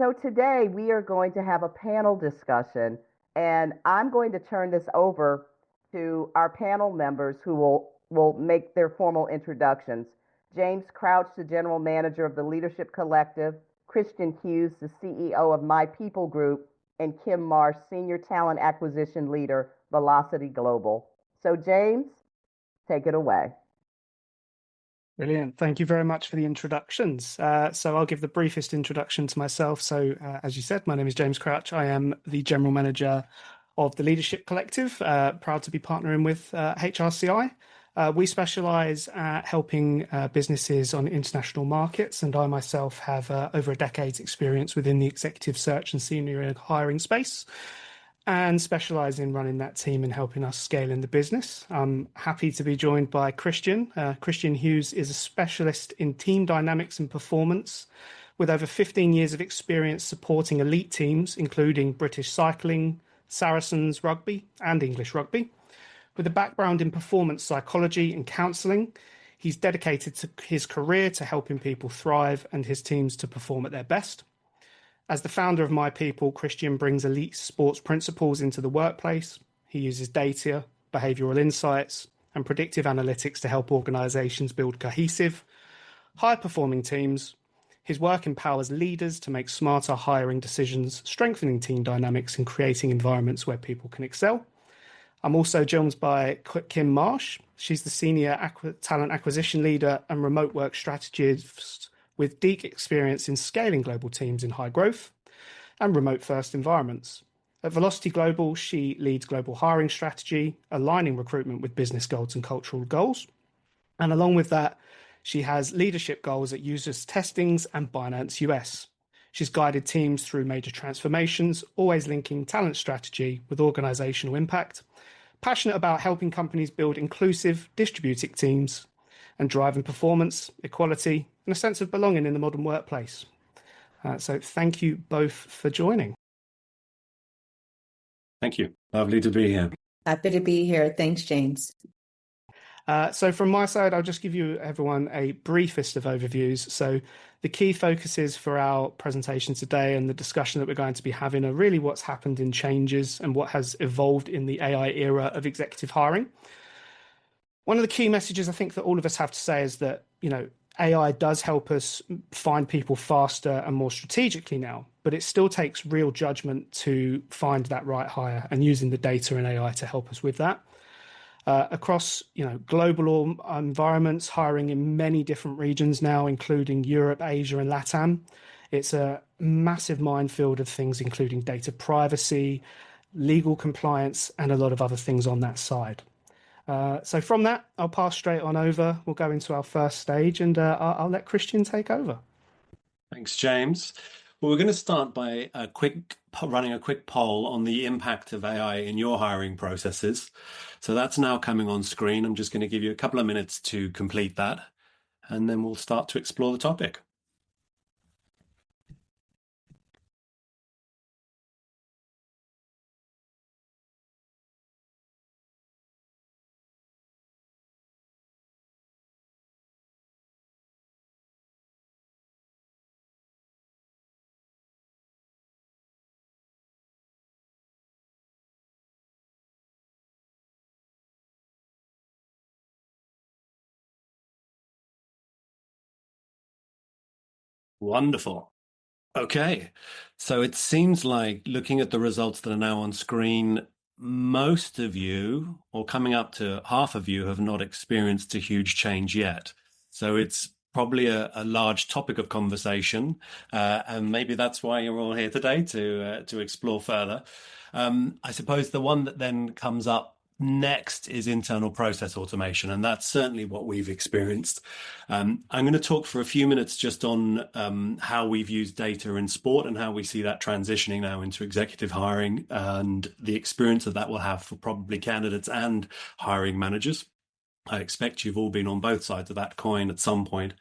So today we are going to have a panel discussion, and I'm going to turn this over to our panel members who will make their formal introductions. James Crouch, the General Manager of the Leadership Collective, Christian Hughes, the CEO of My People Group, and Kim Marsh, Senior Talent Acquisition Leader, Velocity Global. So James, take it away. Brilliant. Thank you very much for the introductions. So I'll give the briefest introduction to myself. So as you said, my name is James Crouch. I am the General Manager of the Leadership Collective, proud to be partnering with HRCI. We specialize at helping businesses on international markets, and I myself have over a decade's experience within the executive search and senior hiring space, and specialize in running that team and helping us scale in the business. I'm happy to be joined by Christian. Christian Hughes is a specialist in team dynamics and performance with over 15 years of experience supporting elite teams, including British cycling, Saracens rugby, and English rugby. With a background in performance psychology and counselling, he's dedicated to his career to helping people thrive and his teams to perform at their best. As the founder of My People, Christian brings elite sports principles into the workplace. He uses data, behavioural insights, and predictive analytics to help organisations build cohesive, high-performing teams. His work empowers leaders to make smarter hiring decisions, strengthening team dynamics and creating environments where people can excel. I'm also joined by Kim Marsh. She's the Senior Talent Acquisition Leader and Remote Work Strategist with deep experience in scaling global teams in high growth and remote first environments. At Velocity Global, she leads global hiring strategy, aligning recruitment with business goals and cultural goals. And along with that, she has leadership goals at Users Testings and Binance US. She's guided teams through major transformations, always linking talent strategy with organizational impact, passionate about helping companies build inclusive, distributed teams and driving performance, equality, and a sense of belonging in the modern workplace. So thank you both for joining. Thank you. Lovely to be here. Happy to be here. Thanks, James. So from my side, I'll just give you everyone a briefest of overviews. So the key focuses for our presentation today and the discussion that we're going to be having are really what's happened in changes and what has evolved in the AI era of executive hiring. One of the key messages I think that all of us have to say is that, AI does help us find people faster and more strategically now, but it still takes real judgment to find that right hire and using the data and AI to help us with that. Across global environments, hiring in many different regions now, including Europe, Asia, and LATAM. It's a massive minefield of things, including data privacy, legal compliance, and a lot of other things on that side. So from that, I'll pass straight on over. We'll go into our first stage, and I'll let Christian take over. Thanks, James. Well, we're going to start by running a quick poll on the impact of AI in your hiring processes. So that's now coming on screen. I'm just going to give you a couple of minutes to complete that, and then we'll start to explore the topic. Wonderful. Okay, so it seems like looking at the results that are now on screen, most of you, or coming up to half of you, have not experienced a huge change yet. So it's probably a large topic of conversation, and maybe that's why you're all here today to explore further. I suppose the one that then comes up next is internal process automation, and that's certainly what we've experienced. I'm going to talk for a few minutes just on how we've used data in sport and how we see that transitioning now into executive hiring and the experience that will have for probably candidates and hiring managers. I expect you've all been on both sides of that coin at some point.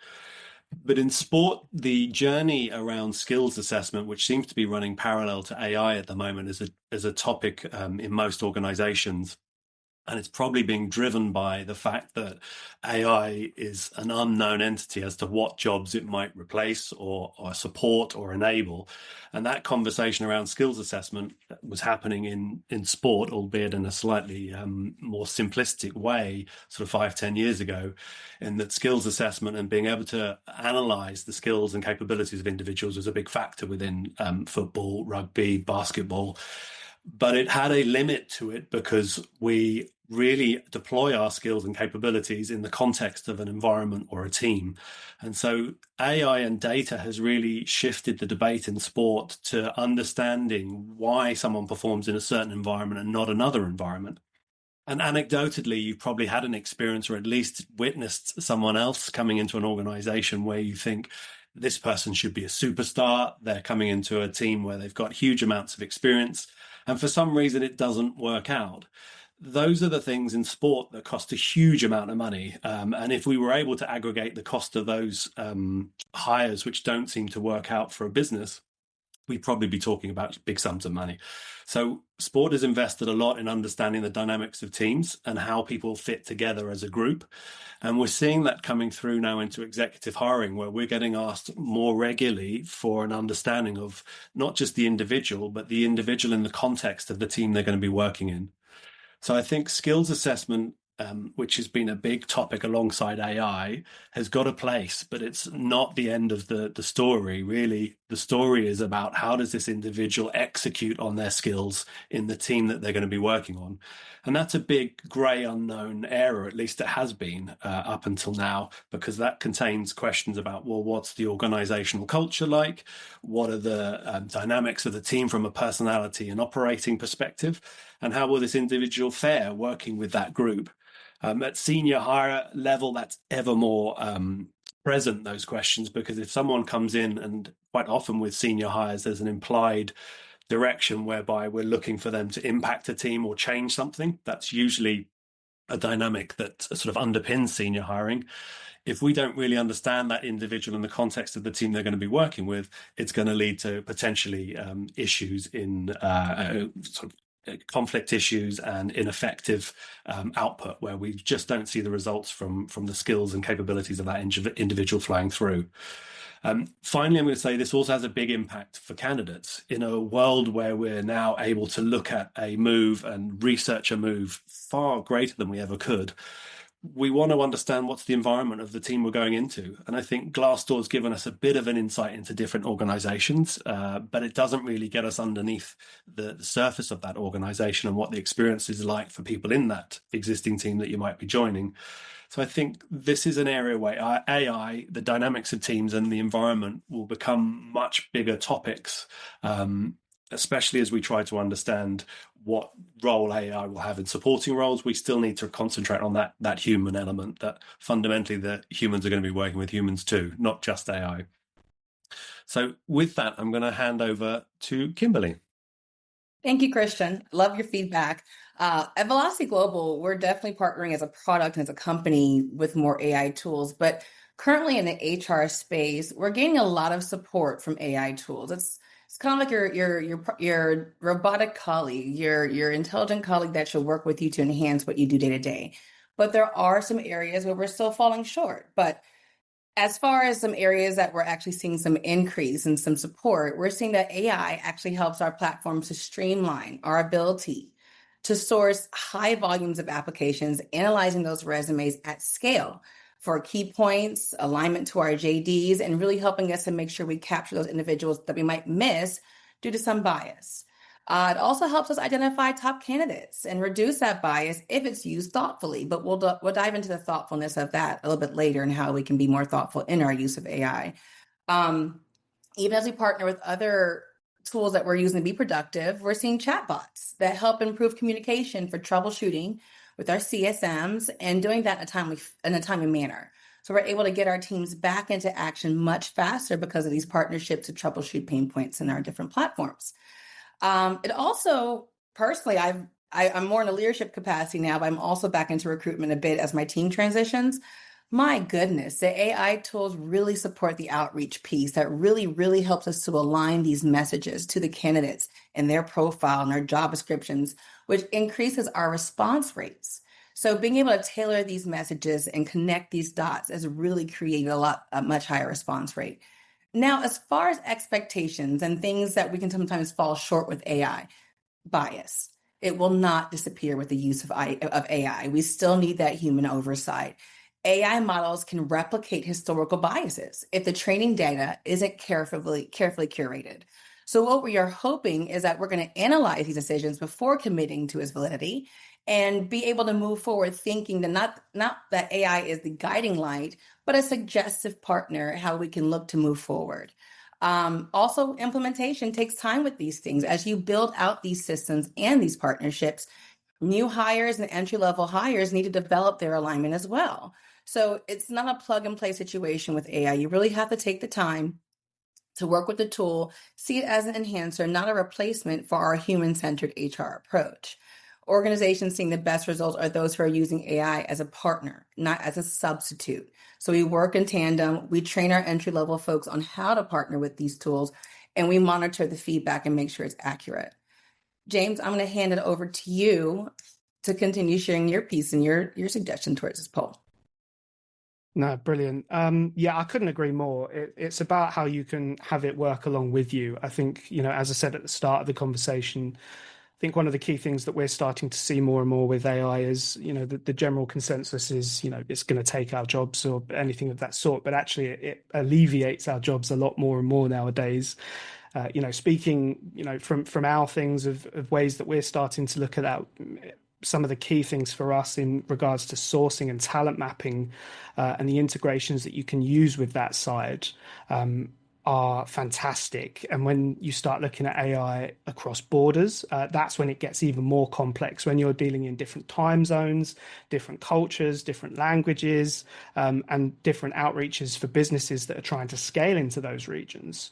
But in sport, the journey around skills assessment, which seems to be running parallel to AI at the moment, is a topic in most organizations. And it's probably being driven by the fact that AI is an unknown entity as to what jobs it might replace or support or enable. And that conversation around skills assessment was happening in sport, albeit in a slightly more simplistic way, sort of 5-10 years ago, in that skills assessment and being able to analyze the skills and capabilities of individuals was a big factor within football, rugby, basketball. But it had a limit to it because we really deploy our skills and capabilities in the context of an environment or a team. And so AI and data has really shifted the debate in sport to understanding why someone performs in a certain environment and not another environment. And anecdotally, you've probably had an experience or at least witnessed someone else coming into an organization where you think this person should be a superstar. They're coming into a team where they've got huge amounts of experience, and for some reason it doesn't work out. Those are the things in sport that cost a huge amount of money. And if we were able to aggregate the cost of those hires, which don't seem to work out for a business, we'd probably be talking about big sums of money. So sport has invested a lot in understanding the dynamics of teams and how people fit together as a group. And we're seeing that coming through now into executive hiring, where we're getting asked more regularly for an understanding of not just the individual, but the individual in the context of the team they're going to be working in. So I think skills assessment, which has been a big topic alongside AI, has got a place, but it's not the end of the story. Really, the story is about how does this individual execute on their skills in the team that they're going to be working on. And that's a big grey unknown area, at least it has been up until now, because that contains questions about, well, what's the organizational culture like? What are the dynamics of the team from a personality and operating perspective? And how will this individual fare working with that group? At senior hire level, that's ever more present, those questions, because if someone comes in, and quite often with senior hires, there's an implied direction whereby we're looking for them to impact a team or change something. That's usually a dynamic that sort of underpins senior hiring. If we don't really understand that individual in the context of the team they're going to be working with, it's going to lead to potentially issues in sort of conflict issues and ineffective output, where we just don't see the results from the skills and capabilities of that individual flowing through. Finally, I'm going to say this also has a big impact for candidates. In a world where we're now able to look at a move and research a move far greater than we ever could, we want to understand what's the environment of the team we're going into. And I think Glassdoor's given us a bit of an insight into different organizations, but it doesn't really get us underneath the surface of that organization and what the experience is like for people in that existing team that you might be joining. So I think this is an area where AI, the dynamics of teams and the environment will become much bigger topics, especially as we try to understand what role AI will have in supporting roles. We still need to concentrate on that human element, that fundamentally the humans are going to be working with humans too, not just AI. So with that, I'm going to hand over to Kimberly. Thank you, Christian. Love your feedback. At Velocity Global, we're definitely partnering as a product and as a company with more AI tools, but currently in the HR space, we're getting a lot of support from AI tools. It's kind of like your robotic colleague, your intelligent colleague that should work with you to enhance what you do day to day. But there are some areas where we're still falling short. But as far as some areas that we're actually seeing some increase and some support, we're seeing that AI actually helps our platform to streamline our ability to source high volumes of applications, analyzing those resumes at scale for key points, alignment to our JDs, and really helping us to make sure we capture those individuals that we might miss due to some bias. It also helps us identify top candidates and reduce that bias if it's used thoughtfully. But we'll dive into the thoughtfulness of that a little bit later and how we can be more thoughtful in our use of AI. Even as we partner with other tools that we're using to be productive, we're seeing chatbots that help improve communication for troubleshooting with our CSMs and doing that in a timely manner. So we're able to get our teams back into action much faster because of these partnerships to troubleshoot pain points in our different platforms. It also, personally, I'm more in a leadership capacity now, but I'm also back into recruitment a bit as my team transitions. My goodness, the AI tools really support the outreach piece that really helps us to align these messages to the candidates and their profile and their job descriptions, which increases our response rates. So being able to tailor these messages and connect these dots has really created a much higher response rate. Now, as far as expectations and things that we can sometimes fall short with AI, bias. It will not disappear with the use of AI. We still need that human oversight. AI models can replicate historical biases if the training data isn't carefully curated. So what we are hoping is that we're going to analyze these decisions before committing to its validity and be able to move forward thinking that not that AI is the guiding light, but a suggestive partner, how we can look to move forward. Also, implementation takes time with these things. As you build out these systems and these partnerships, new hires and entry-level hires need to develop their alignment as well. So it's not a plug and play situation with AI. You really have to take the time to work with the tool, see it as an enhancer, not a replacement for our human-centered HR approach. Organizations seeing the best results are those who are using AI as a partner, not as a substitute. So we work in tandem, we train our entry-level folks on how to partner with these tools, and we monitor the feedback and make sure it's accurate. James, I'm going to hand it over to you to continue sharing your piece and your suggestion towards this poll. No, brilliant. Yeah, I couldn't agree more. It's about how you can have it work along with you. I think, as I said at the start of the conversation, I think one of the key things that we're starting to see more and more with AI is, the general consensus is, it's going to take our jobs or anything of that sort, but actually it alleviates our jobs a lot more and more nowadays. Speaking, from our things of ways that we're starting to look at that, some of the key things for us in regards to sourcing and talent mapping and the integrations that you can use with that side are fantastic. And when you start looking at AI across borders, that's when it gets even more complex, when you're dealing in different time zones, different cultures, different languages, and different outreaches for businesses that are trying to scale into those regions.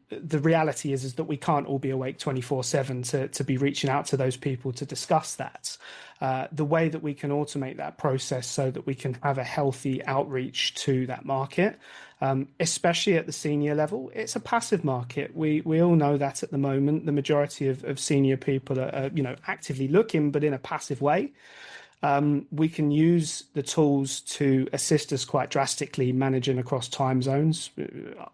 The reality is that we can't all be awake 24/7 to be reaching out to those people to discuss that. The way that we can automate that process so that we can have a healthy outreach to that market, especially at the senior level. It's a passive market. We all know that at the moment. The majority of senior people are actively looking, but in a passive way. We can use the tools to assist us quite drastically managing across time zones.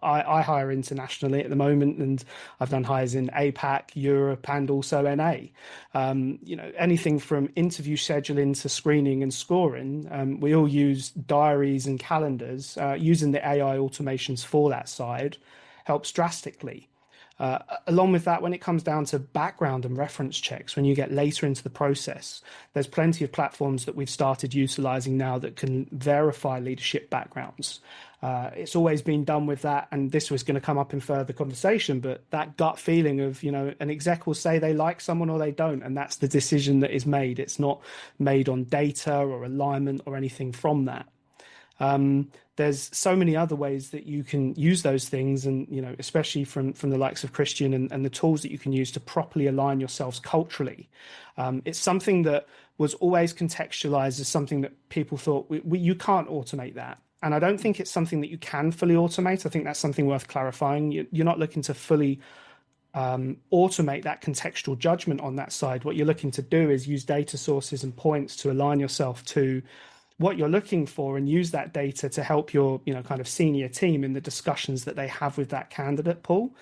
I hire internationally at the moment, and I've done hires in APAC, Europe, and also NA. Anything from interview scheduling to screening and scoring. We all use diaries and calendars. Using the AI automations for that side helps drastically. Along with that, when it comes down to background and reference checks, when you get later into the process, there's plenty of platforms that we've started utilizing now that can verify leadership backgrounds. It's always been done with that, and this was going to come up in further conversation, but that gut feeling of, an exec will say they like someone or they don't, and that's the decision that is made. It's not made on data or alignment or anything from that. There's so many other ways that you can use those things, and especially from the likes of Christian and the tools that you can use to properly align yourselves culturally. It's something that was always contextualized as something that people thought you can't automate that. And I don't think it's something that you can fully automate. I think that's something worth clarifying. You're not looking to fully automate that contextual judgment on that side. What you're looking to do is use data sources and points to align yourself to what you're looking for and use that data to help your kind of senior team in the discussions that they have with that candidate pool.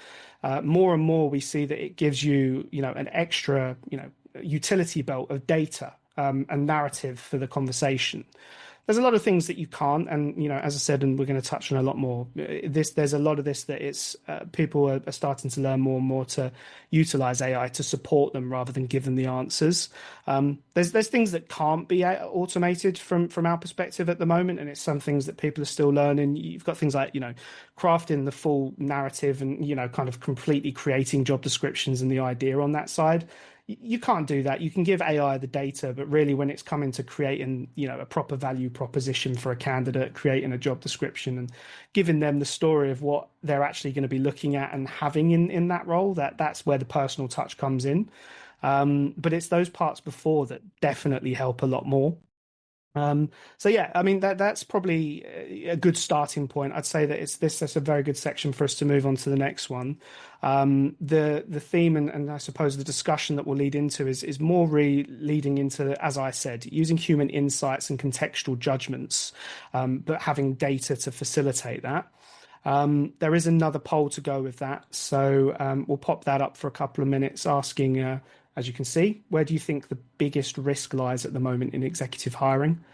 More and more we see that it gives you an extra utility belt of data and narrative for the conversation. There's a lot of things that you can't, and as I said, and we're going to touch on a lot more. There's a lot of this that it's people are starting to learn more and more to utilize AI to support them rather than give them the answers. There's things that can't be automated from our perspective at the moment, and it's some things that people are still learning. You've got things like crafting the full narrative and kind of completely creating job descriptions and the idea on that side. You can't do that. You can give AI the data, but really when it's coming to creating, a proper value proposition for a candidate, creating a job description and giving them the story of what they're actually going to be looking at and having in that role, that's where the personal touch comes in. But it's those parts before that definitely help a lot more. So yeah, I mean that's probably a good starting point. I'd say that that's a very good section for us to move on to the next one. The theme and I suppose the discussion that we'll lead into is more leading into, as I said, using human insights and contextual judgments, but having data to facilitate that. There is another poll to go with that, so we'll pop that up for a couple of minutes, asking, as you can see, where do you think the biggest risk lies at the moment in executive hiring?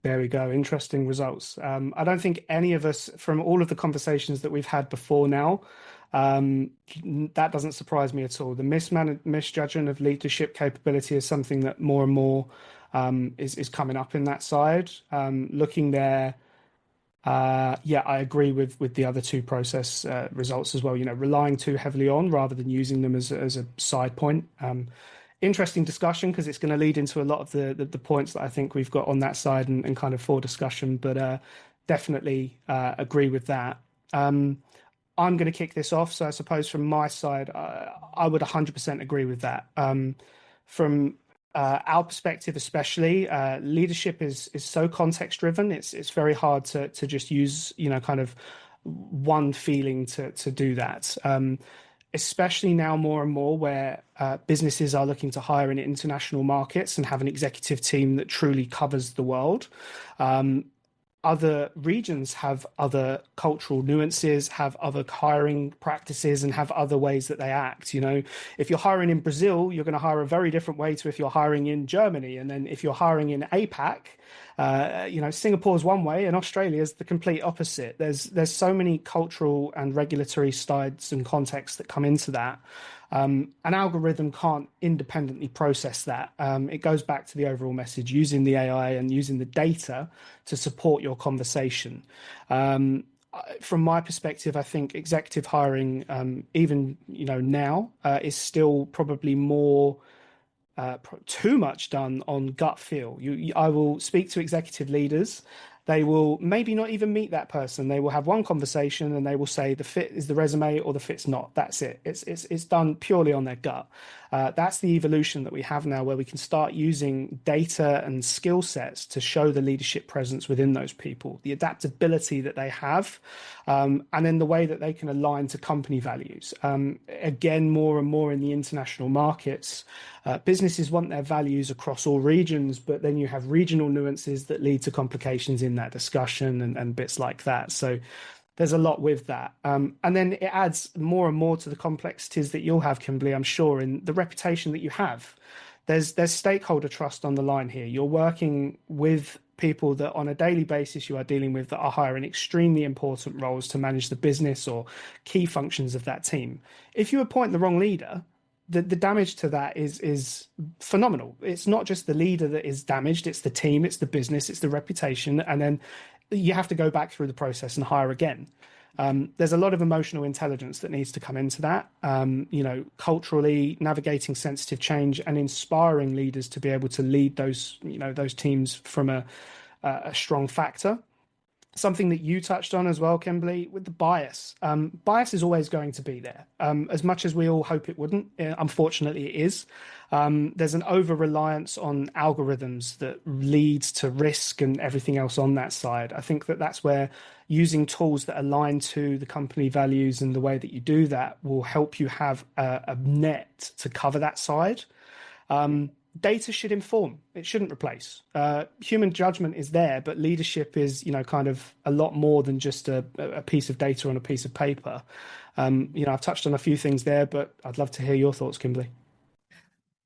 There we go. Interesting results. I don't think any of us, from all of the conversations that we've had before now, um, that doesn't surprise me at all. The misjudgment of leadership capability is something that more and more is coming up in that side. Looking there, yeah, I agree with the other two process results as well. You know, relying too heavily on rather than using them as a side point. Interesting discussion because it's going to lead into a lot of the points that I think we've got on that side and kind of for discussion. But definitely agree with that. I'm going to kick this off. So I suppose from my side, I would 100% agree with that. From our perspective, especially, leadership is so context driven. It's very hard to just use, you know, kind of one feeling to do that. Especially now more and more where businesses are looking to hire in international markets and have an executive team that truly covers the world. Other regions have other cultural nuances, have other hiring practices, and have other ways that they act. You know, if you're hiring in Brazil, you're going to hire a very different way to if you're hiring in Germany. And then if you're hiring in APAC, you know, Singapore's one way and Australia's the complete opposite. There's so many cultural and regulatory sides and contexts that come into that. An algorithm can't independently process that. It goes back to the overall message, using the AI and using the data to support your conversation. From my perspective, I think executive hiring, even you know now, is still probably more too much done on gut feel. I will speak to executive leaders. They will maybe not even meet that person. They will have one conversation and they will say the fit is the resume or the fit's not. That's it. It's done purely on their gut. That's the evolution that we have now, where we can start using data and skill sets to show the leadership presence within those people, the adaptability that they have, and then the way that they can align to company values. Again, more and more in the international markets, businesses want their values across all regions, but then you have regional nuances that lead to complications in that discussion and bits like that. So there's a lot with that. And then it adds more and more to the complexities that you'll have, Kimberly, I'm sure, in the reputation that you have. There's stakeholder trust on the line here. You're working with people that on a daily basis you are dealing with that are hiring extremely important roles to manage the business or key functions of that team. If you appoint the wrong leader, the damage to that is phenomenal. It's not just the leader that is damaged, it's the team, it's the business, it's the reputation, and then you have to go back through the process and hire again. There's a lot of emotional intelligence that needs to come into that, you know, culturally navigating sensitive change and inspiring leaders to be able to lead those, you know, those teams from a strong factor. Something that you touched on as well, Kimberly, with the bias. Bias is always going to be there. As much as we all hope it wouldn't, unfortunately it is. There's an over-reliance on algorithms that leads to risk and everything else on that side. I think that that's where using tools that align to the company values and the way that you do that will help you have a net to cover that side. Data should inform, it shouldn't replace. Human judgment is there, but leadership is, you know, kind of a lot more than just a piece of data on a piece of paper. You know, I've touched on a few things there, but I'd love to hear your thoughts, Kimberly.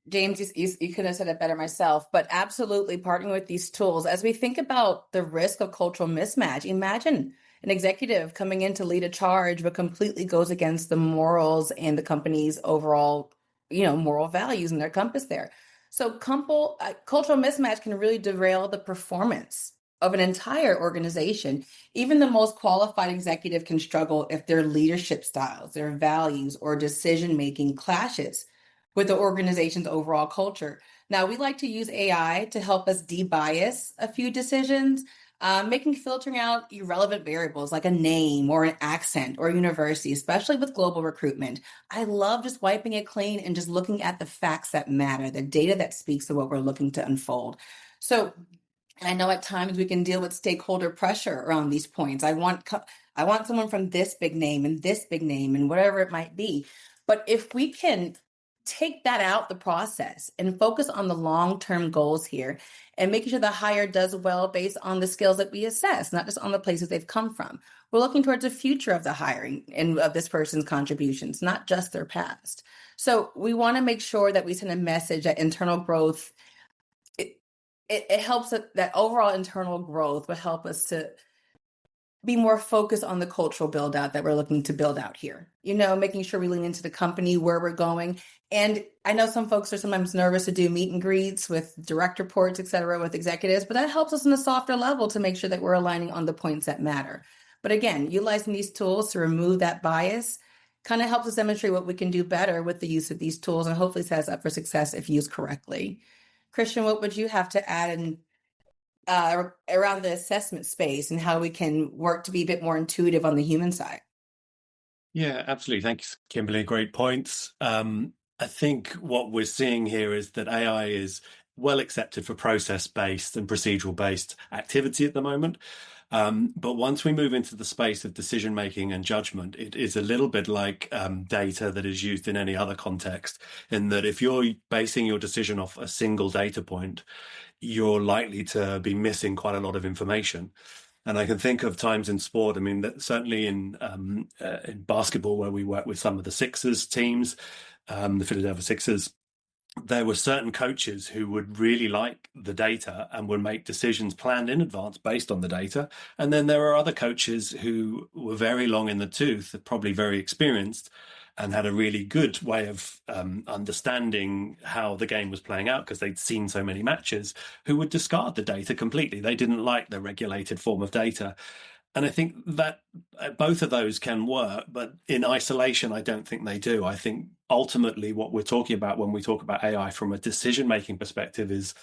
James, you could have said it better myself, but absolutely partnering with these tools. As we think about the risk of cultural mismatch, imagine an executive coming in to lead a charge, but completely goes against the morals and the company's overall moral values and their compass there. So cultural mismatch can really derail the performance of an entire organization. Even the most qualified executive can struggle if their leadership styles, their values, or decision-making clashes with the organization's overall culture. Now, we like to use AI to help us debias a few decisions, making filtering out irrelevant variables like a name or an accent or university, especially with global recruitment. I love just wiping it clean and just looking at the facts that matter, the data that speaks to what we're looking to unfold. So I know at times we can deal with stakeholder pressure around these points. I want someone from this big name and this big name and whatever it might be. But if we can take that out the process and focus on the long-term goals here and making sure the hire does well based on the skills that we assess, not just on the places they've come from. We're looking towards the future of the hiring and of this person's contributions, not just their past. So we want to make sure that we send a message that internal growth, it helps that overall internal growth will help us to be more focused on the cultural build out that we're looking to build out here, making sure we lean into the company, where we're going. And I know some folks are sometimes nervous to do meet and greets with direct reports, et cetera, with executives, but that helps us on a softer level to make sure that we're aligning on the points that matter. But again, utilizing these tools to remove that bias kind of helps us demonstrate what we can do better with the use of these tools and hopefully sets up for success if used correctly. Christian, what would you have to add in around the assessment space and how we can work to be a bit more intuitive on the human side? Yeah, absolutely. Thanks, Kimberly. Great points. I think what we're seeing here is that AI is well accepted for process-based and procedural-based activity at the moment. But once we move into the space of decision making and judgment, it is a little bit like data that is used in any other context, in that if you're basing your decision off a single data point, you're likely to be missing quite a lot of information. And I can think of times in sport. I mean, certainly in basketball, where we work with some of the Sixers teams, the Philadelphia Sixers, there were certain coaches who would really like the data and would make decisions planned in advance based on the data. And then there are other coaches who were very long in the tooth, probably very experienced, and had a really good way of understanding how the game was playing out because they'd seen so many matches, who would discard the data completely. They didn't like the regulated form of data. And I think that both of those can work, but in isolation, I don't think they do. I think ultimately what we're talking about when we talk about AI from a decision-making perspective is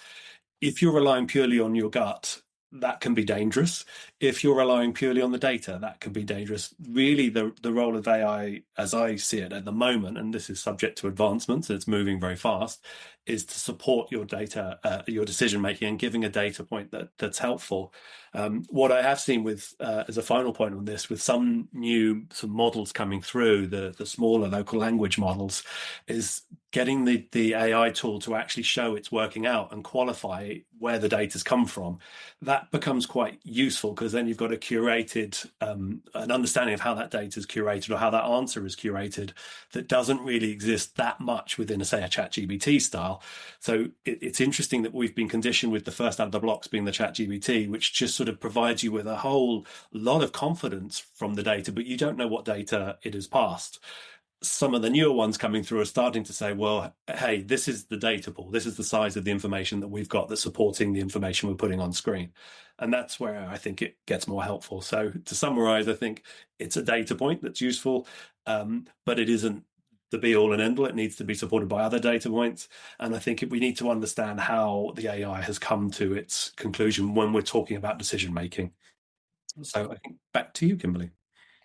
if you're relying purely on your gut, that can be dangerous. If you're relying purely on the data, that can be dangerous. Really, the role of AI, as I see it at the moment, and this is subject to advancements, it's moving very fast, is to support your data, your decision making, and giving a data point that's helpful. What I have seen with, as a final point on this, with some models coming through, the smaller local language models, is getting the AI tool to actually show it's working out and qualify where the data's come from. That becomes quite useful because then you've got a curated, an understanding of how that data is curated or how that answer is curated that doesn't really exist that much within, say, a ChatGPT style. So it's interesting that we've been conditioned with the first out of the blocks being the ChatGPT, which just sort of provides you with a whole lot of confidence from the data, but you don't know what data it has passed. Some of the newer ones coming through are starting to say, well, hey, this is the data pool. This is the size of the information that we've got that's supporting the information we're putting on screen. And that's where I think it gets more helpful. So to summarize, I think it's a data point that's useful, but it isn't the be all and end all. It needs to be supported by other data points. And I think we need to understand how the AI has come to its conclusion when we're talking about decision making. So I think back to you, Kimberly.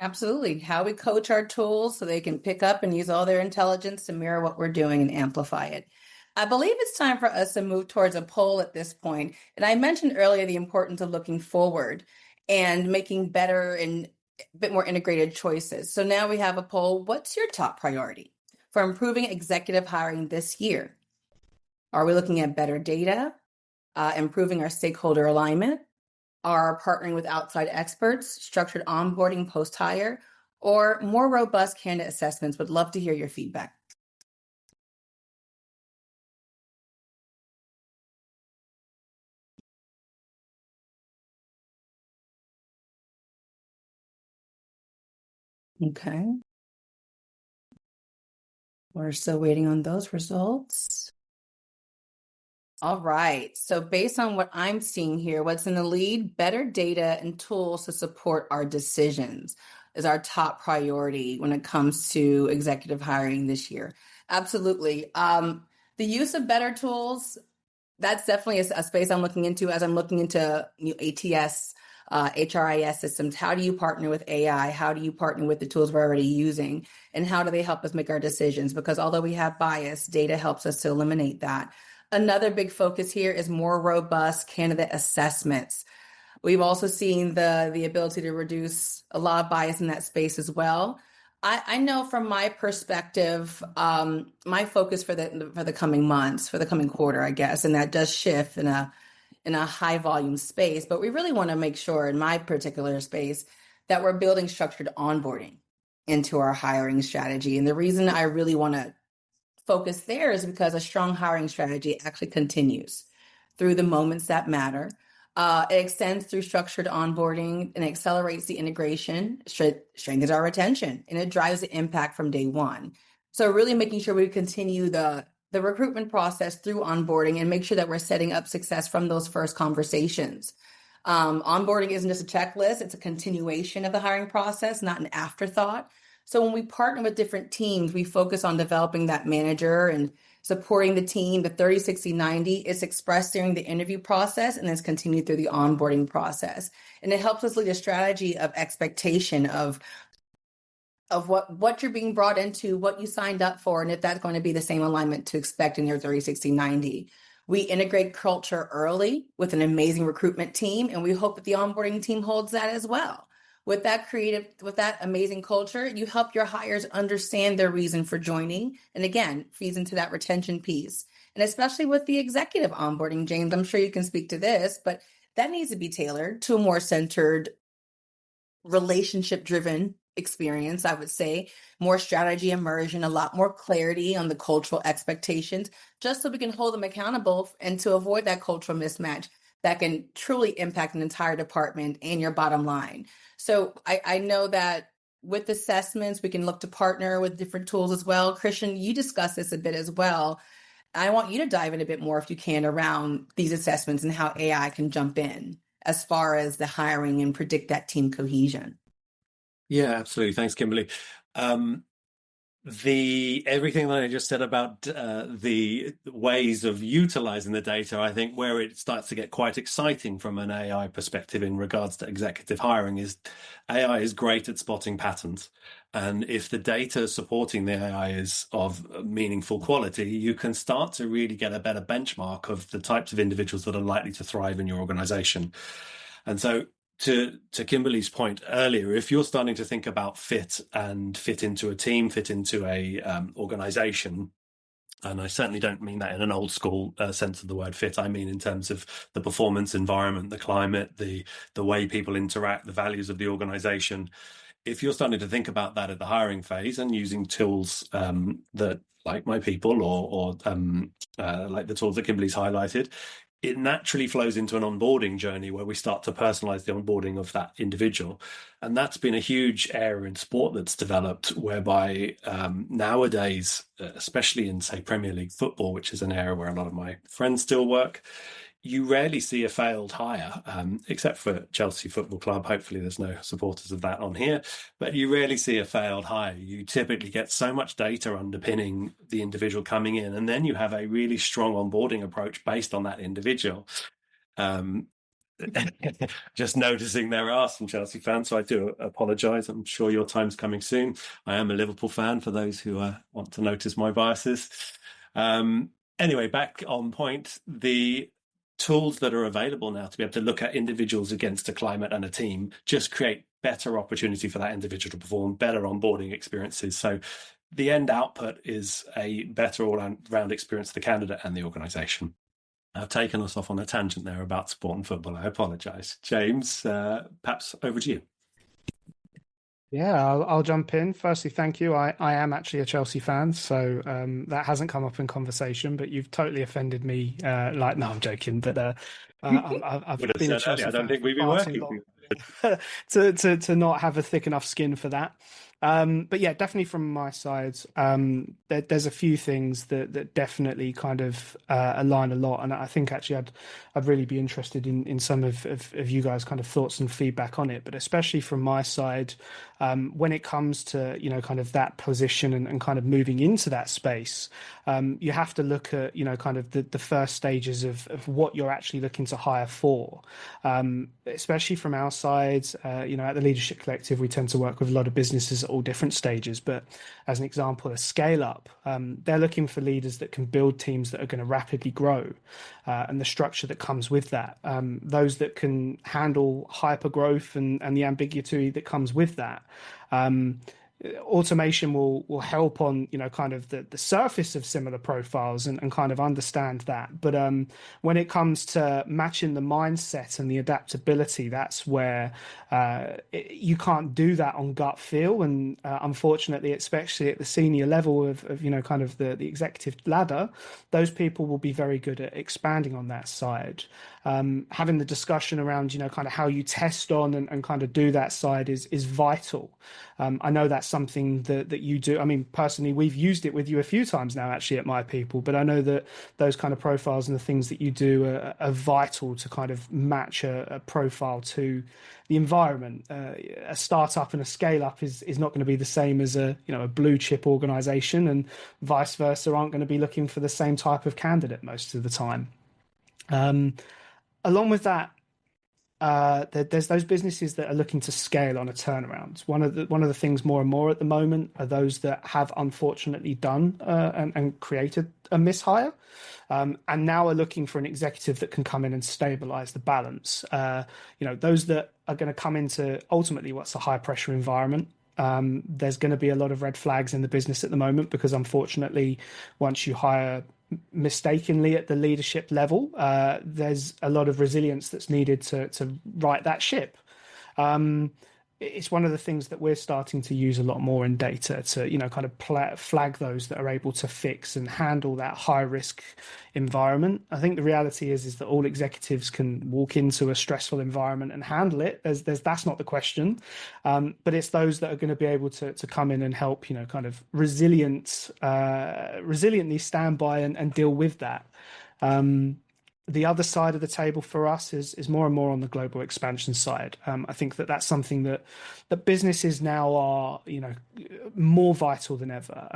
Absolutely. How we coach our tools so they can pick up and use all their intelligence to mirror what we're doing and amplify it. I believe it's time for us to move towards a poll at this point. And I mentioned earlier the importance of looking forward and making better and a bit more integrated choices. So now we have a poll. What's your top priority for improving executive hiring this year? Are we looking at better data, improving our stakeholder alignment, are partnering with outside experts, structured onboarding post-hire, or more robust candidate assessments? Would love to hear your feedback. Okay. We're still waiting on those results. All right. So based on what I'm seeing here, what's in the lead? Better data and tools to support our decisions is our top priority when it comes to executive hiring this year. Absolutely. The use of better tools, that's definitely a space I'm looking into as I'm looking into ATS, HRIS systems. How do you partner with AI? How do you partner with the tools we're already using? And how do they help us make our decisions? Because although we have bias, data helps us to eliminate that. Another big focus here is more robust candidate assessments. We've also seen the ability to reduce a lot of bias in that space as well. I know from my perspective, my focus for the coming months, for the coming quarter, I guess, and that does shift in a high volume space, but we really want to make sure in my particular space that we're building structured onboarding into our hiring strategy. And the reason I really want to focus there is because a strong hiring strategy actually continues through the moments that matter. It extends through structured onboarding and accelerates the integration, strengthens our retention, and it drives the impact from day one. So really making sure we continue the recruitment process through onboarding and make sure that we're setting up success from those first conversations. Onboarding isn't just a checklist, it's a continuation of the hiring process, not an afterthought. So when we partner with different teams, we focus on developing that manager and supporting the team. The 30, 60, 90 is expressed during the interview process and is continued through the onboarding process. And it helps us lead a strategy of expectation of what you're being brought into, what you signed up for, and if that's going to be the same alignment to expect in your 30, 60, 90. We integrate culture early with an amazing recruitment team, and we hope that the onboarding team holds that as well. With that amazing culture, you help your hires understand their reason for joining. And again, feeds into that retention piece. And especially with the executive onboarding, James, I'm sure you can speak to this, but that needs to be tailored to a more centered, relationship-driven experience, I would say. More strategy immersion, a lot more clarity on the cultural expectations, just so we can hold them accountable and to avoid that cultural mismatch that can truly impact an entire department and your bottom line. So I know that with assessments, we can look to partner with different tools as well. Christian, you discussed this a bit as well. I want you to dive in a bit more, if you can, around these assessments and how AI can jump in as far as the hiring and predict that team cohesion. Yeah, absolutely. Thanks, Kimberly. Everything that I just said about the ways of utilizing the data, I think where it starts to get quite exciting from an AI perspective in regards to executive hiring is AI is great at spotting patterns. And if the data supporting the AI is of meaningful quality, you can start to really get a better benchmark of the types of individuals that are likely to thrive in your organization. And so to Kimberly's point earlier, if you're starting to think about fit into a team, fit into a organization, and I certainly don't mean that in an old school sense of the word fit. I mean in terms of the performance environment, the climate, the way people interact, the values of the organization. If you're starting to think about that at the hiring phase and using tools that, like My People or like the tools that Kimberly's highlighted, it naturally flows into an onboarding journey where we start to personalize the onboarding of that individual. And that's been a huge area in sport that's developed, whereby nowadays, especially in, say, Premier League football, which is an area where a lot of my friends still work, you rarely see a failed hire, except for Chelsea Football Club. Hopefully there's no supporters of that on here, but you rarely see a failed hire. You typically get so much data underpinning the individual coming in, and then you have a really strong onboarding approach based on that individual. Just noticing there are some Chelsea fans, so I do apologise. I'm sure your time's coming soon. I am a Liverpool fan, for those who want to notice my biases. Anyway, back on point, the tools that are available now to be able to look at individuals against a climate and a team just create better opportunity for that individual to perform, better onboarding experiences. So the end output is a better all-round experience for the candidate and the organisation. I've taken us off on a tangent there about sport and football. I apologise. James, perhaps over to you. Yeah, I'll jump in. Firstly, thank you. I am actually a Chelsea fan, so that hasn't come up in conversation, but you've totally offended me. No, I'm joking, but I've been a Chelsea fan. I don't think we've been working to not have a thick enough skin for that. But yeah, definitely from my side, there's a few things that definitely kind of align a lot, and I think actually I'd really be interested in some of you guys' kind of thoughts and feedback on it. But especially from my side, when it comes to kind of that position and kind of moving into that space, you have to look at kind of the first stages of what you're actually looking to hire for, especially from our side. At the Leadership Collective, we tend to work with a lot of businesses at all different stages. But as an example, a scale up, they're looking for leaders that can build teams that are going to rapidly grow, and the structure that comes with that. Those that can handle hyper growth and the ambiguity that comes with that. Automation will help on kind of the surface of similar profiles and kind of understand that, but when it comes to matching the mindset and the adaptability, that's where you can't do that on gut feel, and unfortunately, especially at the senior level of kind of the executive ladder, those people will be very good at expanding on that side. Having the discussion around kind of how you test on and kind of do that side is vital. I know that's something that you do. I mean, personally, we've used it with you a few times now, actually, at My People. But I know that those kind of profiles and the things that you do are vital to kind of match a profile to the environment. A startup and a scale up is not going to be the same as a blue chip organization, and vice versa aren't going to be looking for the same type of candidate most of the time. Along with that, there's those businesses that are looking to scale on a turnaround. One of the things more and more at the moment are those that have unfortunately done and created a mishire, and now are looking for an executive that can come in and stabilize the balance. Those that are going to come into ultimately what's a high pressure environment. There's going to be a lot of red flags in the business at the moment because unfortunately, once you hire mistakenly at the leadership level, there's a lot of resilience that's needed to right that ship. It's one of the things that we're starting to use a lot more in data to kind of flag those that are able to fix and handle that high risk environment. I think the reality is that all executives can walk into a stressful environment and handle it. That's not the question, but it's those that are going to be able to come in and help kind of resiliently stand by and deal with that. The other side of the table for us is more and more on the global expansion side. I think that's something that businesses now are, more vital than ever.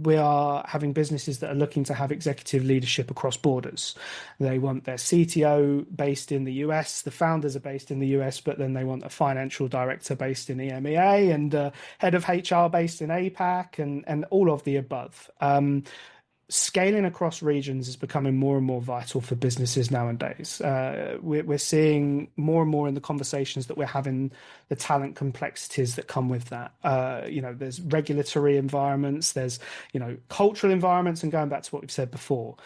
We are having businesses that are looking to have executive leadership across borders. They want their CTO based in the US, the founders are based in the US, but then they want a financial director based in EMEA and head of HR based in APAC and all of the above. Scaling across regions is becoming more and more vital for businesses nowadays. We're seeing more and more in the conversations that we're having the talent complexities that come with that. There's regulatory environments, there's cultural environments, and going back to what we've said before,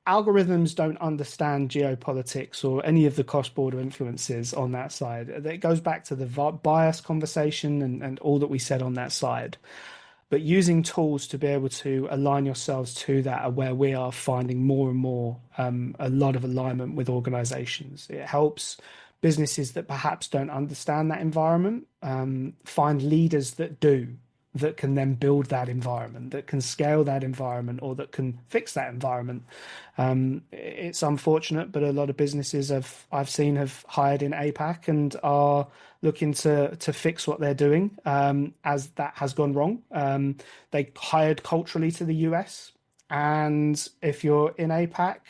algorithms don't understand geopolitics or any of the cross-border influences on that side. It goes back to the bias conversation and all that we said on that side. But using tools to be able to align yourselves to that are where we are finding more and more a lot of alignment with organizations. It helps businesses that perhaps don't understand that environment find leaders that do, that can then build that environment, that can scale that environment, or that can fix that environment. It's unfortunate, but a lot of businesses I've seen have hired in APAC and are looking to fix what they're doing as that has gone wrong. They hired culturally to the US, and if you're in APAC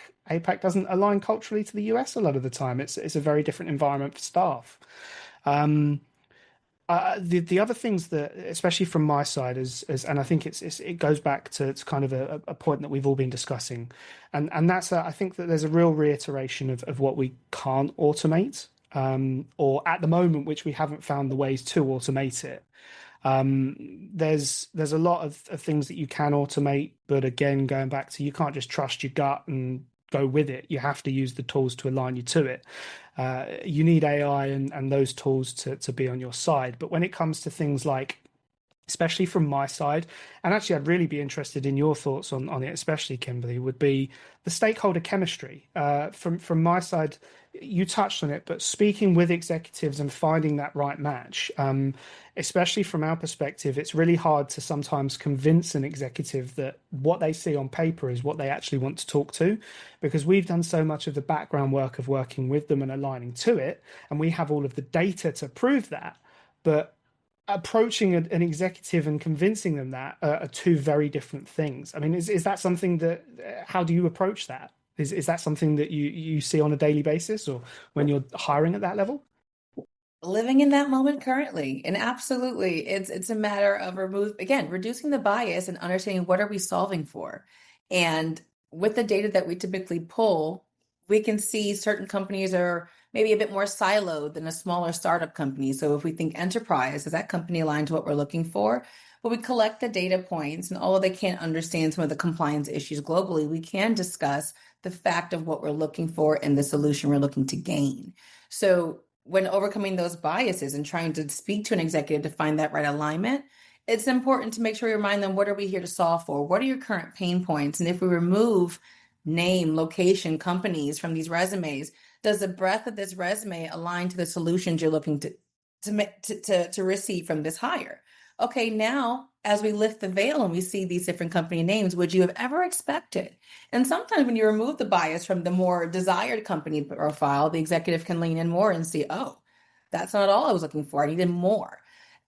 doesn't align culturally to the US a lot of the time. It's a very different environment for staff. The other things that, especially from my side, is and I think it goes back to kind of a point that we've all been discussing, and that's I think that there's a real reiteration of what we can't automate, or at the moment, which we haven't found the ways to automate it. There's a lot of things that you can automate, but again, going back to, you can't just trust your gut and go with it. You have to use the tools to align you to it. You need AI and those tools to be on your side. But when it comes to things like, especially from my side, and actually I'd really be interested in your thoughts on it, especially Kimberly, would be the stakeholder chemistry. From my side, you touched on it, but speaking with executives and finding that right match, especially from our perspective, it's really hard to sometimes convince an executive that what they see on paper is what they actually want to talk to, because we've done so much of the background work of working with them and aligning to it, and we have all of the data to prove that. But approaching an executive and convincing them that are two very different things. I mean, is that something that, how do you approach that? Is that something that you see on a daily basis or when you're hiring at that level? Living in that moment currently, and absolutely, it's a matter of reducing the bias and understanding what are we solving for. And with the data that we typically pull, we can see certain companies are maybe a bit more siloed than a smaller startup company. So if we think enterprise, is that company aligned to what we're looking for? But we collect the data points, and although they can't understand some of the compliance issues globally, we can discuss the fact of what we're looking for and the solution we're looking to gain. So when overcoming those biases and trying to speak to an executive to find that right alignment, it's important to make sure we remind them, what are we here to solve for? What are your current pain points? And if we remove name, location, companies from these resumes, does the breadth of this resume align to the solutions you're looking to receive from this hire? Okay, now as we lift the veil and we see these different company names, would you have ever expected? And sometimes when you remove the bias from the more desired company profile, the executive can lean in more and see, oh, that's not all I was looking for. I needed more.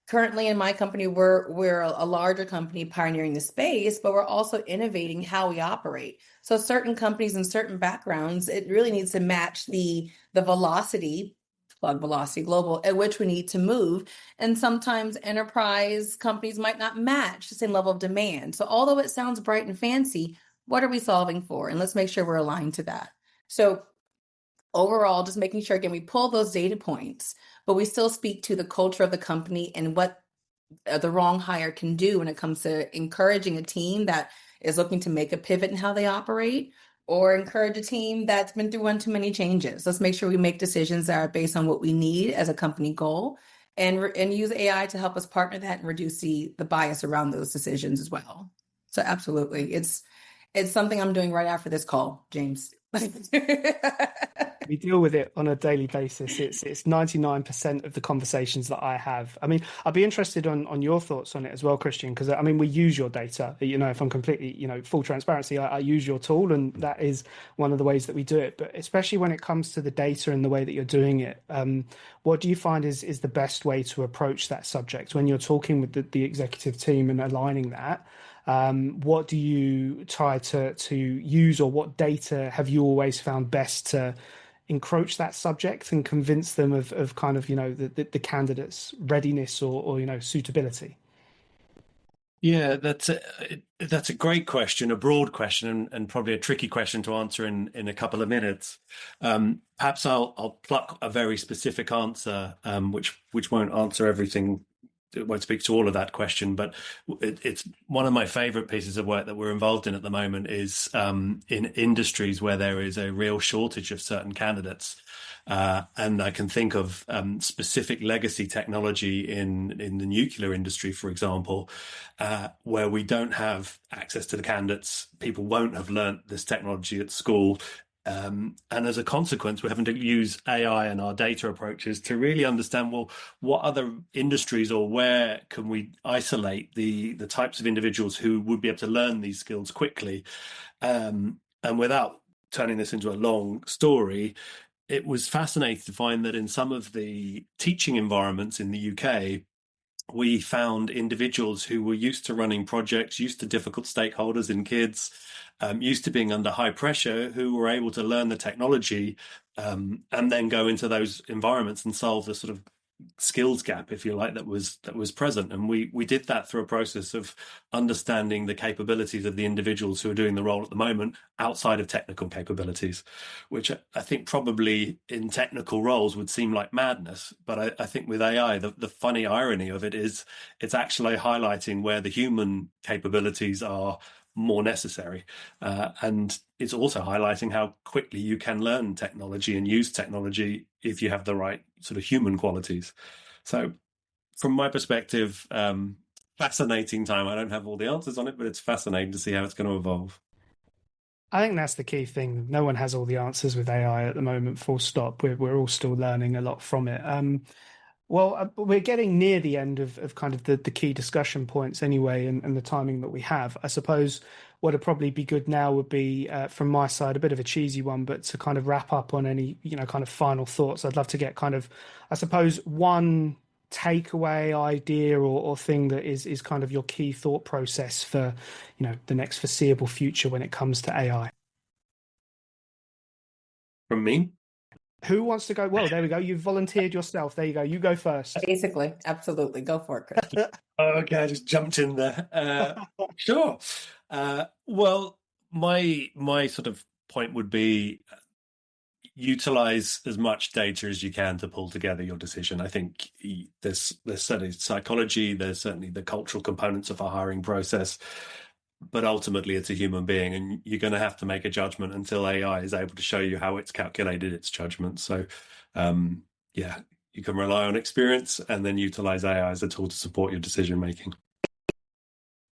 Currently in my company, we're a larger company pioneering the space, but we're also innovating how we operate. So certain companies and certain backgrounds, it really needs to match the velocity, plug velocity global, at which we need to move. And sometimes enterprise companies might not match the same level of demand. So although it sounds bright and fancy, what are we solving for? And let's make sure we're aligned to that. So overall, just making sure, again, we pull those data points, but we still speak to the culture of the company and what the wrong hire can do when it comes to encouraging a team that is looking to make a pivot in how they operate, or encourage a team that's been through one too many changes. Let's make sure we make decisions that are based on what we need as a company goal, and use AI to help us partner that and reduce the bias around those decisions as well. So absolutely, it's something I'm doing right after this call, James. We deal with it on a daily basis. It's 99% of the conversations that I have. I mean, I'd be interested on your thoughts on it as well, Christian, because I mean, we use your data. You know, if I'm completely, full transparency, I use your tool, and that is one of the ways that we do it. But especially when it comes to the data and the way that you're doing it, what do you find is the best way to approach that subject when you're talking with the executive team and aligning that? What do you try to use, or what data have you always found best to encroach that subject and convince them of kind of, the candidate's readiness or suitability? Yeah, that's a great question, a broad question, and probably a tricky question to answer in a couple of minutes. Perhaps I'll pluck a very specific answer, which won't answer everything. It won't speak to all of that question, but it's one of my favorite pieces of work that we're involved in at the moment is in industries where there is a real shortage of certain candidates. And I can think of specific legacy technology in the nuclear industry, for example, where we don't have access to the candidates. People won't have learnt this technology at school. And as a consequence, we're having to use AI and our data approaches to really understand, well, what other industries or where can we isolate the types of individuals who would be able to learn these skills quickly? And without turning this into a long story, it was fascinating to find that in some of the teaching environments in the UK, we found individuals who were used to running projects, used to difficult stakeholders and kids, used to being under high pressure, who were able to learn the technology and then go into those environments and solve the sort of skills gap, if you like, that was present. And we did that through a process of understanding the capabilities of the individuals who are doing the role at the moment outside of technical capabilities, which I think probably in technical roles would seem like madness. But I think with AI, the funny irony of it is it's actually highlighting where the human capabilities are more necessary. And it's also highlighting how quickly you can learn technology and use technology if you have the right sort of human qualities. So from my perspective, fascinating time. I don't have all the answers on it, but it's fascinating to see how it's going to evolve. I think that's the key thing. No one has all the answers with AI at the moment, full stop. We're all still learning a lot from it. We're getting near the end of kind of the key discussion points anyway, and the timing that we have. I suppose what would probably be good now would be, from my side, a bit of a cheesy one, but to kind of wrap up on any, kind of final thoughts. I'd love to get kind of, I suppose, one takeaway idea or thing that is kind of your key thought process for, the next foreseeable future when it comes to AI. From me? Who wants to go? Well, there we go. You've volunteered yourself. There you go. You go first. Basically, absolutely. Go for it, Chris. Okay, I just jumped in there. Sure. Well, my sort of point would be utilize as much data as you can to pull together your decision. I think there's certainly psychology, there's certainly the cultural components of a hiring process, but ultimately it's a human being, and you're going to have to make a judgment until AI is able to show you how it's calculated its judgment. So, yeah, you can rely on experience and then utilize AI as a tool to support your decision making.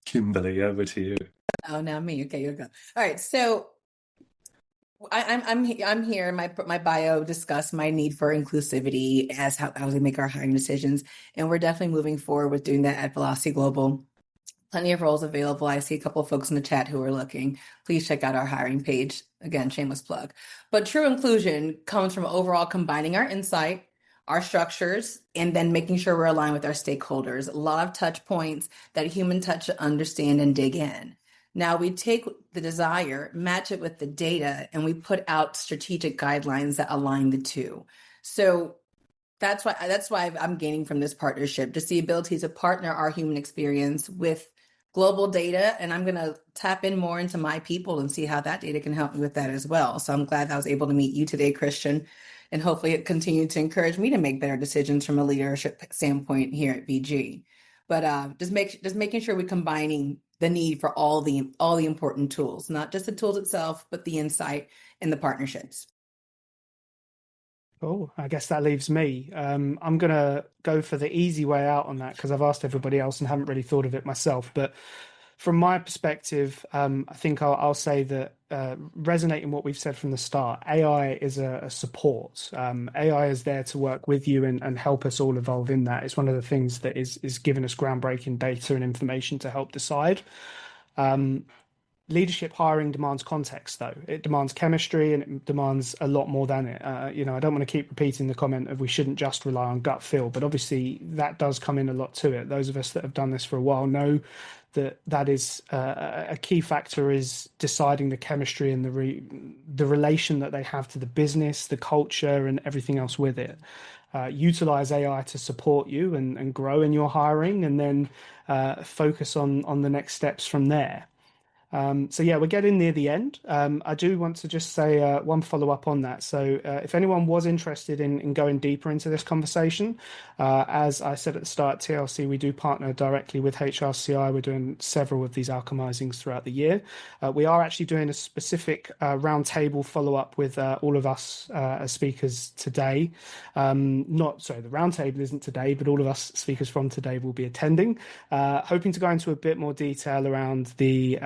Kimberly, over to you. Oh, now me. Okay, you go. All right. So I'm here. My bio discussed my need for inclusivity as how we make our hiring decisions, and we're definitely moving forward with doing that at Velocity Global. Plenty of roles available. I see a couple of folks in the chat who are looking. Please check out our hiring page. Again, shameless plug. But true inclusion comes from overall combining our insight, our structures, and then making sure we're aligned with our stakeholders. A lot of touch points, that human touch to understand and dig in. Now we take the desire, match it with the data, and we put out strategic guidelines that align the two. So that's why I'm gaining from this partnership, just the ability to partner our human experience with global data. And I'm going to tap in more into my people and see how that data can help me with that as well. So I'm glad that I was able to meet you today, Christian, and hopefully it continued to encourage me to make better decisions from a leadership standpoint here at VG. But just making sure we're combining the need for all the important tools, not just the tools itself, but the insight and the partnerships. Oh, I guess that leaves me. I'm going to go for the easy way out on that because I've asked everybody else and haven't really thought of it myself. But from my perspective, I think I'll say that resonating what we've said from the start, AI is a support. AI is there to work with you and help us all evolve in that. It's one of the things that is giving us groundbreaking data and information to help decide. Leadership hiring demands context, though. It demands chemistry and it demands a lot more than it. I don't want to keep repeating the comment of we shouldn't just rely on gut feel, but obviously that does come in a lot to it. Those of us that have done this for a while know that is a key factor is deciding the chemistry and the relation that they have to the business, the culture, and everything else with it. Utilize AI to support you and grow in your hiring, and then focus on the next steps from there. So yeah, we're getting near the end. I do want to just say one follow up on that. So if anyone was interested in going deeper into this conversation, as I said at the start, TLC, we do partner directly with HRCI. We're doing several of these alchemizings throughout the year. We are actually doing a specific roundtable follow up with all of us as speakers today. The roundtable isn't today, but all of us speakers from today will be attending, hoping to go into a bit more detail around the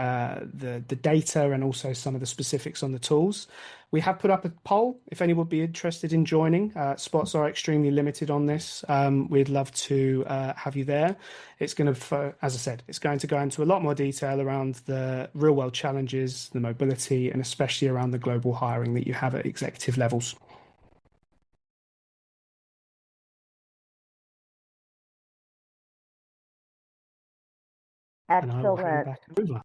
data and also some of the specifics on the tools. We have put up a poll if anyone would be interested in joining. Spots are extremely limited on this. We'd love to have you there. It's going to, as I said, it's going to go into a lot more detail around the real world challenges, the mobility, and especially around the global hiring that you have at executive levels. Excellent. And I will hand back over.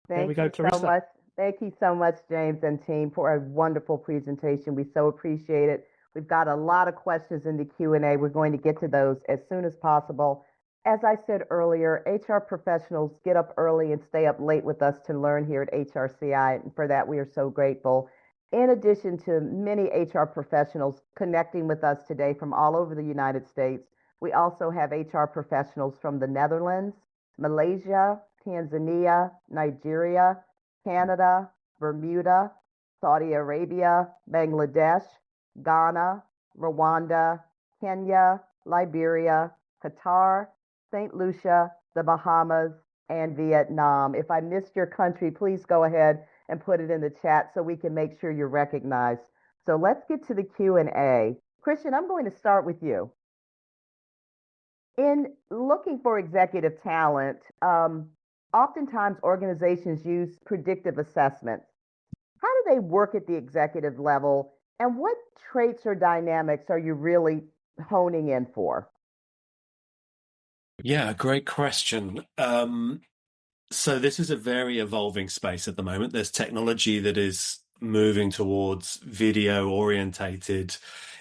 There we go, Clarissa. So much. Thank you so much, James and team, for a wonderful presentation. We so appreciate it. We've got a lot of questions in the Q&A. We're going to get to those as soon as possible. As I said earlier, HR professionals get up early and stay up late with us to learn here at HRCI, and for that we are so grateful. In addition to many HR professionals connecting with us today from all over the United States, we also have HR professionals from the Netherlands, Malaysia, Tanzania, Nigeria, Canada, Bermuda, Saudi Arabia, Bangladesh, Ghana, Rwanda, Kenya, Liberia, Qatar, St. Lucia, the Bahamas, and Vietnam. If I missed your country, please go ahead and put it in the chat so we can make sure you're recognized. So let's get to the Q&A. Christian, I'm going to start with you. In looking for executive talent, oftentimes organizations use predictive assessments. How do they work at the executive level, and what traits or dynamics are you really honing in for? Yeah, great question. So this is a very evolving space at the moment. There's technology that is moving towards video orientated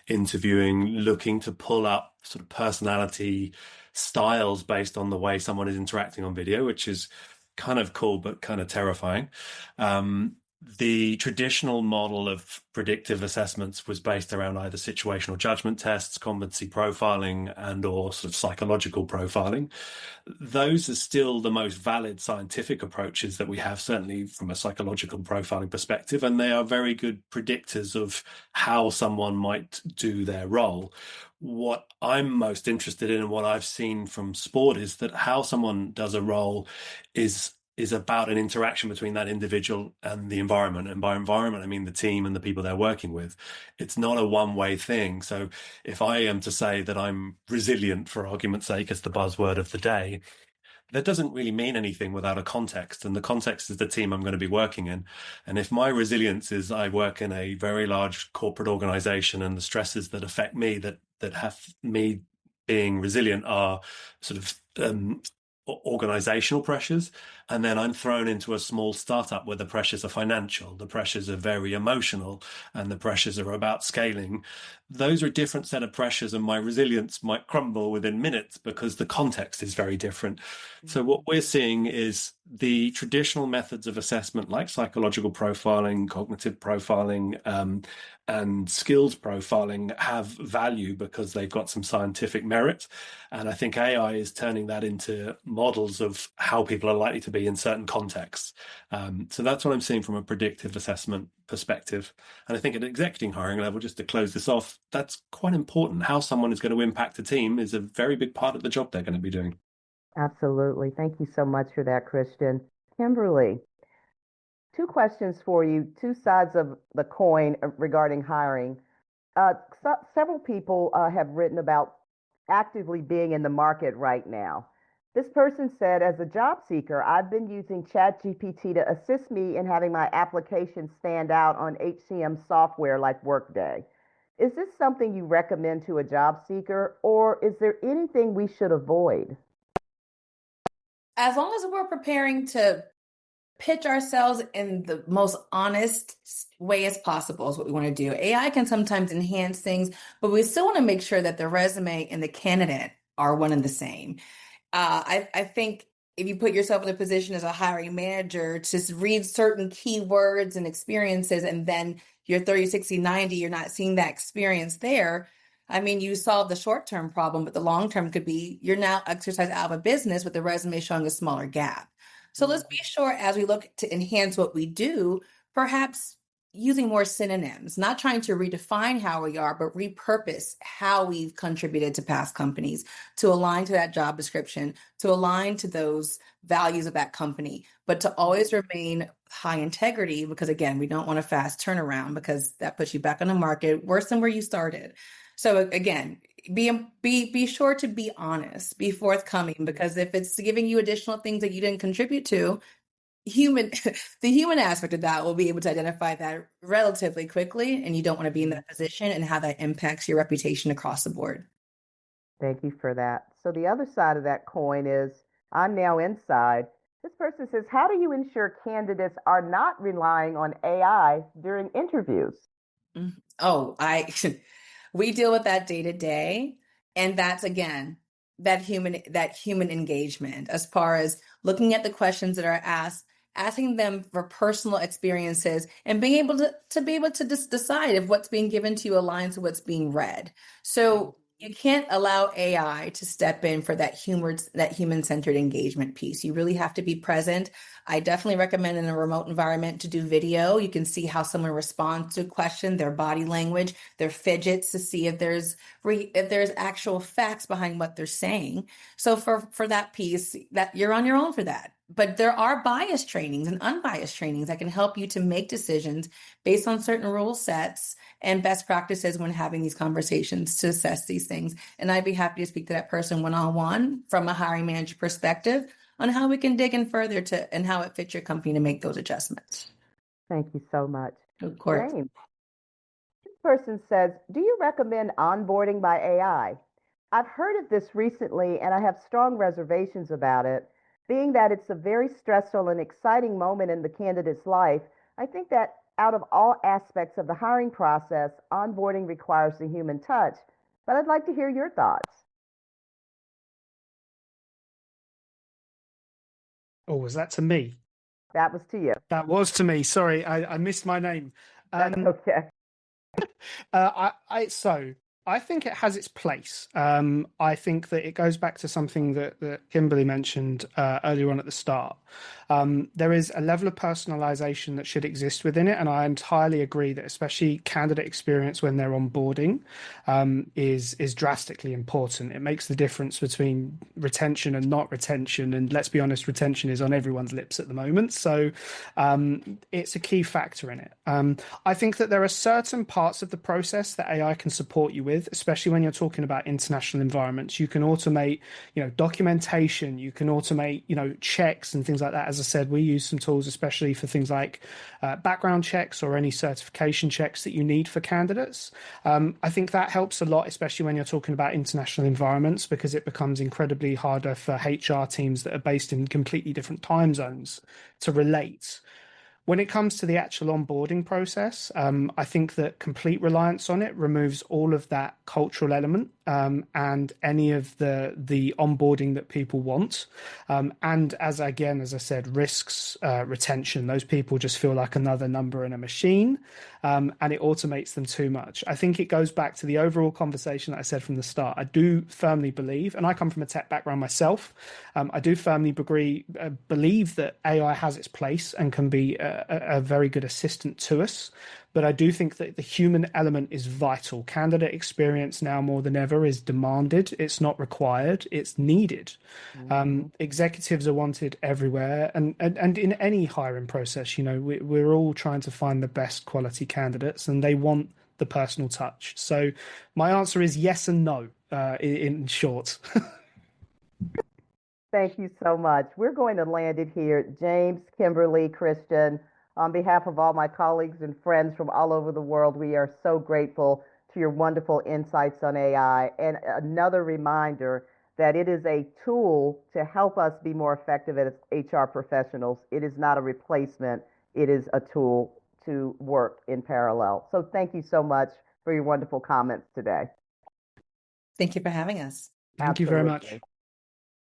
interviewing, looking to pull up sort of personality styles based on the way someone is interacting on video, which is kind of cool, but kind of terrifying. The traditional model of predictive assessments was based around either situational judgment tests, competency profiling, and or sort of psychological profiling. Those are still the most valid scientific approaches that we have, certainly from a psychological profiling perspective, and they are very good predictors of how someone might do their role. What I'm most interested in and what I've seen from sport is that how someone does a role is about an interaction between that individual and the environment. And by environment, I mean the team and the people they're working with. It's not a one-way thing. So if I am to say that I'm resilient, for argument's sake, as the buzzword of the day, that doesn't really mean anything without a context. And the context is the team I'm going to be working in. And if my resilience is I work in a very large corporate organization and the stresses that affect me that have me being resilient are sort of organizational pressures, and then I'm thrown into a small startup where the pressures are financial, the pressures are very emotional, and the pressures are about scaling. Those are a different set of pressures, and my resilience might crumble within minutes because the context is very different. So what we're seeing is the traditional methods of assessment like psychological profiling, cognitive profiling, and skills profiling have value because they've got some scientific merit. And I think AI is turning that into models of how people are likely to be in certain contexts. So that's what I'm seeing from a predictive assessment perspective. And I think at executive hiring level, just to close this off, that's quite important. How someone is going to impact a team is a very big part of the job they're going to be doing. Absolutely. Thank you so much for that, Christian. Kimberly, two questions for you, two sides of the coin regarding hiring. Several people have written about actively being in the market right now. This person said, as a job seeker, I've been using ChatGPT to assist me in having my application stand out on HCM software like Workday. Is this something you recommend to a job seeker, or is there anything we should avoid? As long as we're preparing to pitch ourselves in the most honest way as possible is what we want to do. AI can sometimes enhance things, but we still want to make sure that the resume and the candidate are one and the same. I think if you put yourself in a position as a hiring manager to read certain keywords and experiences, and then you're 30, 60, 90, you're not seeing that experience there. I mean, you solve the short-term problem, but the long-term could be you're now exercised out of a business with the resume showing a smaller gap. So let's be sure as we look to enhance what we do, perhaps using more synonyms, not trying to redefine how we are, but repurpose how we've contributed to past companies to align to that job description, to align to those values of that company, but to always remain high integrity, because again, we don't want a fast turnaround because that puts you back on the market worse than where you started. So again, be sure to be honest, be forthcoming, because if it's giving you additional things that you didn't contribute to, the human aspect of that will be able to identify that relatively quickly, and you don't want to be in that position and how that impacts your reputation across the board. Thank you for that. So the other side of that coin is I'm now inside. This person says, how do you ensure candidates are not relying on AI during interviews? Oh, we deal with that day to day. And that's again, that human engagement, as far as looking at the questions that are asked, asking them for personal experiences, and being able to decide if what's being given to you aligns with what's being read. So You can't allow AI to step in for that human-centered engagement piece. You really have to be present. I definitely recommend in a remote environment to do video. You can see how someone responds to a question, their body language, their fidgets, to see if there's actual facts behind what they're saying. So for that piece, that you're on your own for that. But there are bias trainings and unbiased trainings that can help you to make decisions based on certain rule sets and best practices when having these conversations to assess these things. And I'd be happy to speak to that person one-on-one from a hiring manager perspective on how we can dig in further and how it fits your company to make those adjustments. Thank you so much. Of course. James, this person says, do you recommend onboarding by AI? I've heard of this recently and I have strong reservations about it. Being that it's a very stressful and exciting moment in the candidate's life, I think that out of all aspects of the hiring process, onboarding requires the human touch. But I'd like to hear your thoughts. Oh, was that to me? That was to you. That was to me. Sorry, I missed my name. That's okay. I think it has its place. I think that it goes back to something that Kimberly mentioned earlier on at the start. There is a level of personalization that should exist within it, and I entirely agree that especially candidate experience when they're onboarding is drastically important. It makes the difference between retention and not retention, and let's be honest, retention is on everyone's lips at the moment, so it's a key factor in it. I think that there are certain parts of the process that AI can support you with, especially when you're talking about international environments. You can automate, documentation, you can automate, checks and things like that. As I said, we use some tools, especially for things like background checks or any certification checks that you need for candidates. I think that helps a lot, especially when you're talking about international environments, because it becomes incredibly harder for HR teams that are based in completely different time zones to relate. When it comes to the actual onboarding process, I think that complete reliance on it removes all of that cultural element and any of the onboarding that people want. And as I said, risks retention. Those people just feel like another number in a machine, and it automates them too much. I think it goes back to the overall conversation that I said from the start. I do firmly believe, and I come from a tech background myself, I do firmly believe that AI has its place and can be a very good assistant to us. But I do think that the human element is vital. Candidate experience now more than ever is demanded. It's not required. It's needed. Executives are wanted everywhere. And in any hiring process, we're all trying to find the best quality candidates and they want the personal touch. So my answer is yes and no, in short. Thank you so much. We're going to land it here. James, Kimberly, Christian, on behalf of all my colleagues and friends from all over the world, we are so grateful to your wonderful insights on AI. And another reminder that it is a tool to help us be more effective as HR professionals. It is not a replacement. It is a tool to work in parallel. So thank you so much for your wonderful comments today. Thank you for having us. Thank you very much. Absolutely.